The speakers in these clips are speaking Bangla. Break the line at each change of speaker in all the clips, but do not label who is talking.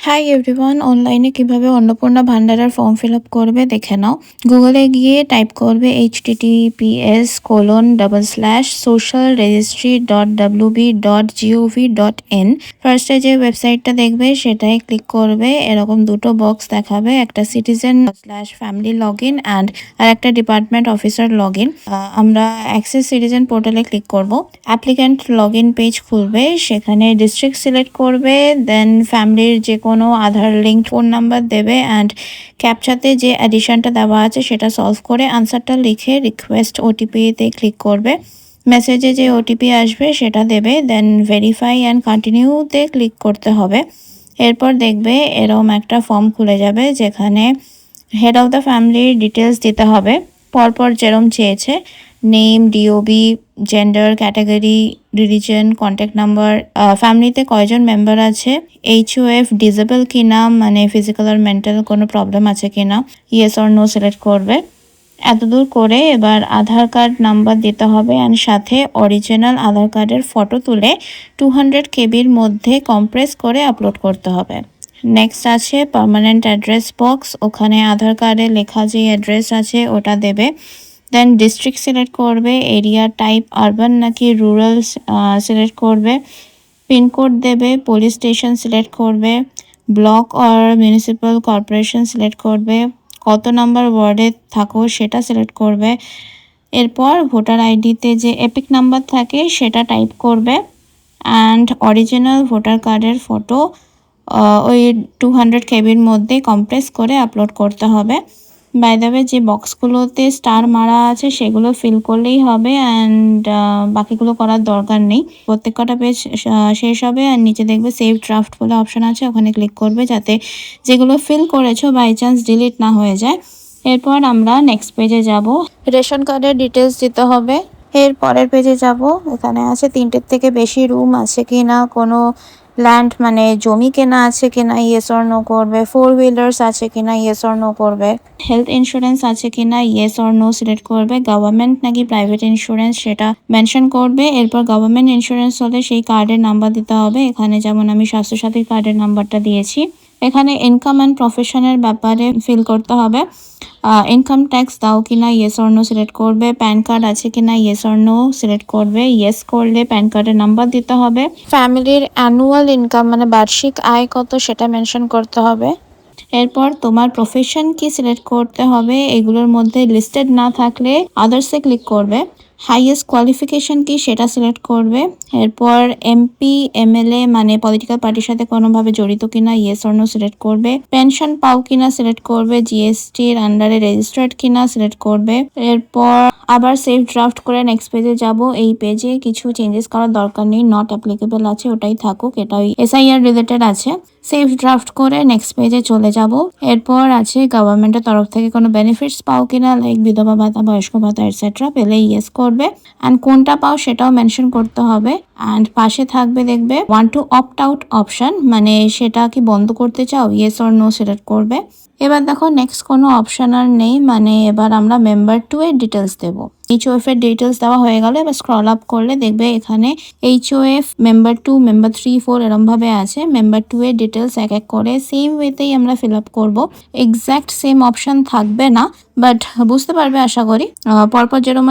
হাই এভরিওয়ান, অনলাইনে কিভাবে অন্নপূর্ণা ভান্ডারের ফর্ম ফিল আপ করবে দেখে নাও। গুগলে গিয়ে টাইপ করবে https:/socialregistry.wb.gov.in। ফার্স্টে যে ওয়েবসাইটটা দেখবে সেটাই ক্লিক করবে। এরকম দুটো বক্স দেখাবে, একটা সিটিজেন/ফ্যামিলি লগ ইন অ্যান্ড আর একটা ডিপার্টমেন্ট অফিসার লগ ইন। আমরা অ্যাক্সেস সিটিজেন পোর্টালে ক্লিক করব। অ্যাপ্লিক্যান্ট লগ ইন পেজ খুলবে, সেখানে ডিস্ট্রিক্ট সিলেক্ট করবে, দেন ফ্যামিলির যে কোনো আধার লিঙ্ক ফোন নাম্বার দেবে অ্যান্ড ক্যাপচাতে যে অ্যাডিশনটা দেওয়া আছে সেটা সলভ করে আনসারটা লিখে রিকোয়েস্ট ওটিপিতে ক্লিক করবে। মেসেজে যে ওটিপি আসবে সেটা দেবে, দেন ভেরিফাই অ্যান্ড কন্টিনিউতে ক্লিক করতে হবে। এরপর দেখবে এরকম একটা ফর্ম খুলে যাবে যেখানে হেড অফ দ্য ফ্যামিলির ডিটেলস দিতে হবে পরপর যেরম চেয়েছে, name, DOB, gender, category, religion, contact number, ফ্যামিলিতে কয়জন মেম্বার আছে, HUF ডিসেবল কিনা, মানে ফিজিক্যাল আর মেন্টাল কোনো প্রবলেম আছে কিনা, ইয়েস অর নো সিলেক্ট করবে। এতদূর করে এবার আধার কার্ড নাম্বার দিতে হবে অ্যান্ড সাথে অরিজিনাল আধার কার্ডের ফটো তুলে 200 কেবির মধ্যে কম্প্রেস করে আপলোড করতে হবে। নেক্সট আছে পার্মানেন্ট অ্যাড্রেস বক্স, ওখানে আধার কার্ডে লেখা যে অ্যাড্রেস আছে ওটা দেবে। দেন ডিস্ট্রিক্ট সিলেক্ট করবে, এরিয়া টাইপ আরবান নাকি রুরাল সিলেক্ট করবে, পিনকোড দেবে, পুলিশ স্টেশন সিলেক্ট করবে, ব্লক আর মিউনিসিপ্যাল কর্পোরেশন সিলেক্ট করবে, কত নাম্বার ওয়ার্ডে থাকো সেটা সিলেক্ট করবে। এরপর ভোটার আইডিতে যে এপিক নাম্বার থাকে সেটা টাইপ করবে অ্যান্ড অরিজিনাল ভোটার কার্ডের ফটো ওই 200 কেবির মধ্যে কম্প্রেস করে আপলোড করতে হবে। বাই দ্য ওয়ে, যে বক্সগুলোতে স্টার মারা আছে সেগুলো ফিল করলেই হবে অ্যান্ড বাকিগুলো করার দরকার নেই। প্রত্যেক কটা পেজ শেষ হবে আর নিচে দেখবে সেভ ড্রাফট বলে অপশান আছে, ওখানে ক্লিক করবে যাতে যেগুলো ফিল করেছো বাই চান্স ডিলিট না হয়ে যায়। এরপর আমরা নেক্সট পেজে যাব, রেশন কার্ডের ডিটেলস দিতে হবে। এর পরের পেজে যাব, এখানে আছে 3টের থেকে বেশি রুম আছে কি না, কোনো ল্যান্ড মানে জমি কেনা আছে কিনা, ইয়েস অর নো করবে, 4 হুইলার্স আছে কিনা, ইয়েস অর নো করবে, হেলথ ইন্স্যুরেন্স আছে কিনা, ইয়েস অর নো সিলেক্ট করবে, গভর্নমেন্ট নাকি প্রাইভেট ইন্স্যুরেন্স সেটা মেনশন করবে। এরপর গভর্নমেন্ট ইন্স্যুরেন্স হলে সেই কার্ডের নাম্বার দিতে হবে, এখানে যেমন আমি স্বাস্থ্যসাথীর কার্ডের নাম্বারটা দিয়েছি। এখানে ইনকাম অ্যান্ড প্রফেশনের ব্যাপারে ফিল করতে হবে, ইনকাম ট্যাক্স দাও কিনা, ইয়েস অর নো সিলেক্ট করবে, প্যান কার্ড আছে কিনা, ইয়েস অর নো সিলেক্ট করবে, ইয়েস করলে প্যান কার্ডের নাম্বার দিতে হবে, ফ্যামিলির অ্যানুয়াল ইনকাম মানে বার্ষিক আয় কত সেটা মেনশন করতে হবে। এরপর তোমার প্রফেশন কি সিলেক্ট করতে হবে, এগুলোর মধ্যে লিস্টেড না থাকলে আদার্সে ক্লিক করবে, হাইয়েস্ট কোয়ালিফিকেশন কি সেটা সিলেক্ট করবে। এরপর MP MLA মানে পলিটিক্যাল পার্টির সাথে কোনোভাবে জড়িত কিনা, ইয়েস অর নো সিলেক্ট করবে, পেনশন পাও কিনা সিলেক্ট করবে, GST-র আন্ডারে রেজিস্টার্ড কিনা সিলেক্ট করবে। এরপর আবার সেভ ড্রাফট করে নেক্সট পেজে যাব। এই পেজে কিছু চেঞ্জেস করার দরকার নেই, নট অ্যাপ্লিকেবল আছে ওটাই থাকুক, এটাই SIR রিলেটেড আছে। সেভ ড্রাফট করে নেক্সট পেজে চলে যাব। এরপর আছে গভর্নমেন্টের তরফ থেকে কোনো বেনিফিটস পাও কিনা, লাইক বিধবা ভাতা, বয়স্ক ভাতা এটসেট্রা, পেলে ইয়েস করবে অ্যান্ড কোনটা পাও সেটাও মেনশন করতে হবে। অ্যান্ড পাশে থাকবে দেখবে want to opt out option, মানে সেটা কি বন্ধ করতে চাও, ইয়েস অর নো সিলেক্ট করবে। এবার দেখো নেক্সট কোনো অপশন আর নেই, মানে এবার আমরা মেম্বার 2 এর ডিটেলস দেবো। HOF এর ডিটেলস দেওয়া হয়ে গেলে এবার স্ক্রল আপ করলে দেখবে এখানে HOF মেম্বার 2, মেম্বার 3, 4 এরম ভাবে আছে। মেম্বার 2 এর ডিটেলস এক এক করে সেম ওয়েতেই আমরা ফিল আপ করবো, এক্স্যাক্ট সেম অপশন থাকবে না, বাট বুঝতে পারবে আশা করি। পরপর যেরকম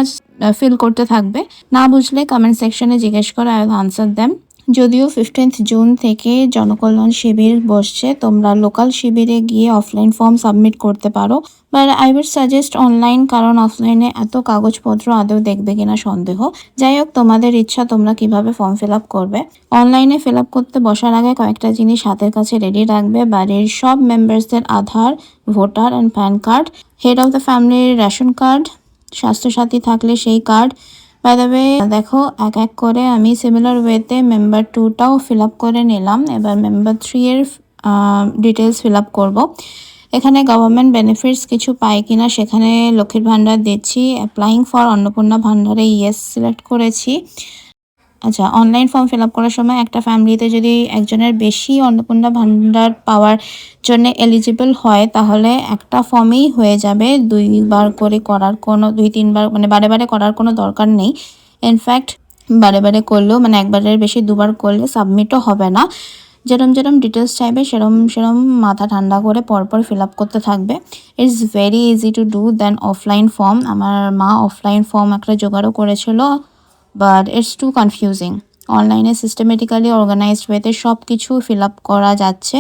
ফিল করতে থাকবে, না বুঝলে কমেন্ট সেকশনে জিজ্ঞেস করে আই উইল আনসার দেম। যদিও 15 জুন থেকে জনকল্যাণ শিবির বসছে, তোমরা লোকাল শিবিরে গিয়ে অফলাইন ফর্ম সাবমিট করতে পারো, but I weed suggest online, কারণ অফলাইনে এত কাগজপত্র আদৌ দেখবে কিনা সন্দেহ। যাই হোক, তোমাদের ইচ্ছা তোমরা কিভাবে ফর্ম ফিল আপ করবে। অনলাইনে ফিল আপ করতে বসার আগে কয়েকটা জিনিস হাতের কাছে রেডি রাখবে, বাড়ির সব মেম্বার্সদের Aadhaar, voter and PAN card, head of the ফ্যামিলির রেশন কার্ড, স্বাস্থ্যসাথী থাকলে সেই কার্ড। বাই দ্য ওয়ে, দেখো এক এক করে আমি সিমিলার ওয়েতে মেম্বার 2টাও ফিল আপ করে নিলাম। এবার মেম্বার 3 এর ডিটেলস ফিল আপ করবো। এখানে গভর্নমেন্ট বেনিফিটস কিছু পাই কিনা, সেখানে লক্ষ্মীর ভান্ডার দিচ্ছি, applying for Annapurna Bhandare yes select করেছি। আচ্ছা, অনলাইন ফর্ম ফিল আপ করার সময় একটা ফ্যামিলিতে যদি একজনের বেশি অন্নপূর্ণা ভান্ডার পাওয়ার জন্য এলিজিবল হয় তাহলে একটা ফর্মেই হয়ে যাবে, 2বার করে করার কোনো 2-3বার মানে বারে বারে করার কোনো দরকার নেই। ইনফ্যাক্ট বারে বারে করলেও মানে একবারের বেশি 2বার করলে সাবমিটও হবে না। যেরম যেরম ডিটেলস চাইবে সেরম সেরম মাথা ঠান্ডা করে পরপর ফিল আপ করতে থাকবে। It's very easy to do then offline form. আমার মা অফলাইন ফর্ম একটা জোগাড়ও করেছিল, বাট ইটস টু কনফিউজিং। অনলাইনে সিস্টেমেটিক্যালি অর্গানাইজড ওয়েতে সব কিছু ফিল আপ করা যাচ্ছে।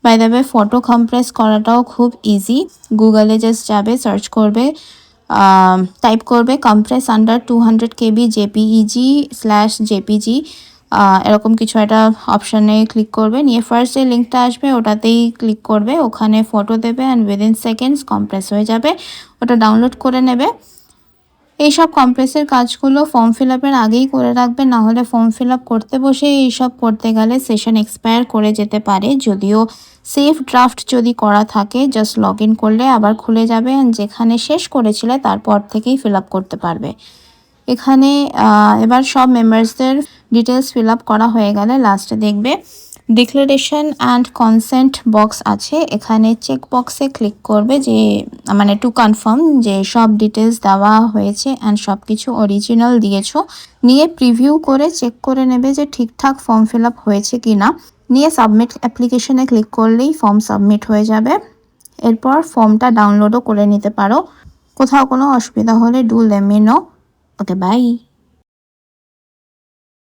By the way photo compress করাটাও খুব ইজি। গুগলে জাস্ট যাবে, সার্চ করবে, টাইপ করবে কম্প্রেস আন্ডার 200 KB JPEG/JPG, এরকম কিছু একটা অপশানে ক্লিক করবে, নিয়ে ফার্স্ট যে লিঙ্কটা আসবে ওটাতেই ক্লিক করবে, ওখানে ফটো দেবে অ্যান্ড উইদিন সেকেন্ডস কম্প্রেস হয়ে যাবে। ওটা ডাউনলোড করে নেবে। এইসব কম্প্রেসের কাজগুলো ফর্ম ফিল আপের আগেই করে রাখবে, না হলে ফর্ম ফিল আপ করতে বসে এইসব করতে গেলে সেশন এক্সপায়ার করে যেতে পারে। যদিও সেফ ড্রাফট যদি করা থাকে জাস্ট লগ ইন করলে আবার খুলে যাবে, যেখানে শেষ করেছিলে তারপর থেকেই ফিল আপ করতে পারবে। এখানে এবার সব মেম্বার্সদের ডিটেলস ফিল আপ করা হয়ে গেলে লাস্টে দেখবে ডিক্লারেশন অ্যান্ড কনসেন্ট বক্স আছে। এখানে চেক বক্সে ক্লিক করবে যে মানে টু কনফার্ম যে সব ডিটেলস দেওয়া হয়েছে অ্যান্ড সব কিছু অরিজিনাল দিয়েছো। নিয়ে প্রিভিউ করে চেক করে নেবে যে ঠিকঠাক ফর্ম ফিল আপ হয়েছে কি না। নিয়ে সাবমিট অ্যাপ্লিকেশনে ক্লিক করলেই ফর্ম সাবমিট হয়ে যাবে। এরপর ফর্মটা ডাউনলোডও করে নিতে পারো। কোথাও কোনো অসুবিধা হলে do let me know. Okay, by.